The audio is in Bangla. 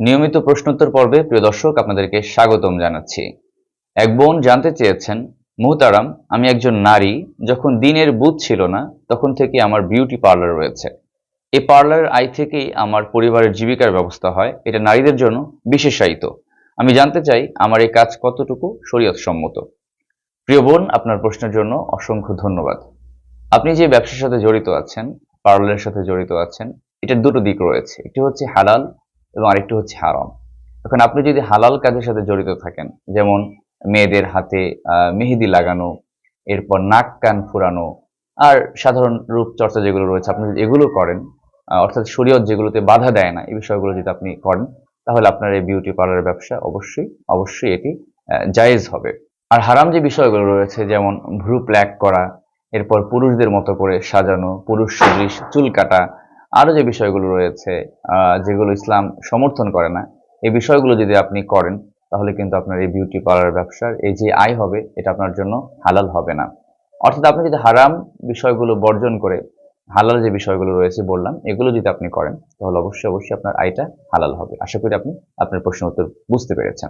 নিয়মিত প্রশ্নোত্তর পর্বে প্রিয় দর্শক আপনাদেরকে স্বাগতম জানাচ্ছি। এক বোন জানতে চেয়েছেন, মুহতারাম, আমি একজন নারী, যখন দিনের বুধ ছিল না তখন থেকে আমার বিউটি পার্লার রয়েছে। এই পার্লারের আয় থেকেই আমার পরিবারের জীবিকার ব্যবস্থা হয়। এটা নারীদের জন্য বিশেষায়িত। আমি জানতে চাই আমার এই কাজ কতটুকু শরীয়ত সম্মত। প্রিয় বোন, আপনার প্রশ্নের জন্য অসংখ্য ধন্যবাদ। আপনি যে ব্যবসার সাথে জড়িত আছেন, পার্লারের সাথে জড়িত আছেন, এটার দুটো দিক রয়েছে। একটি হচ্ছে হালাল এবং আরেকটি হচ্ছে হারাম। এখন আপনি যদি হালাল কাজের সাথে জড়িত থাকেন, যেমন মেয়েদের হাতে মেহেদি লাগানো, এরপর নাক কান ফুরানো, আর সাধারণ রূপচর্চা যেগুলো রয়েছে, আপনি যদি এগুলো করেন, অর্থাৎ শরীয়ত যেগুলোতে বাধা দেয় না, এই বিষয়গুলো যদি আপনি করেন, তাহলে আপনার এই বিউটি পার্লারের ব্যবসা অবশ্যই এটি জায়েজ হবে। আর হারাম যে বিষয়গুলো রয়েছে, যেমন ভ্রু প্ল্যাক করা, এরপর পুরুষদের মতো করে সাজানো, পুরুষ সদৃশ চুল কাটা, আরো যে বিষয়গুলো রয়েছে যেগুলো ইসলাম সমর্থন করে না, এই বিষয়গুলো যদি আপনি করেন, তাহলে কিন্তু আপনার এই বিউটি পার্লার ব্যবসার এই যে আয় হবে, এটা আপনার জন্য হালাল হবে না। অর্থাৎ আপনি যদি হারাম বিষয়গুলো বর্জন করে হালাল যে বিষয়গুলো রয়েছে বললাম, এগুলো যদি আপনি করেন, তাহলে অবশ্যই আপনার আয়টা হালাল হবে। আশা করি আপনি আপনার প্রশ্নের উত্তর বুঝতে পেরেছেন।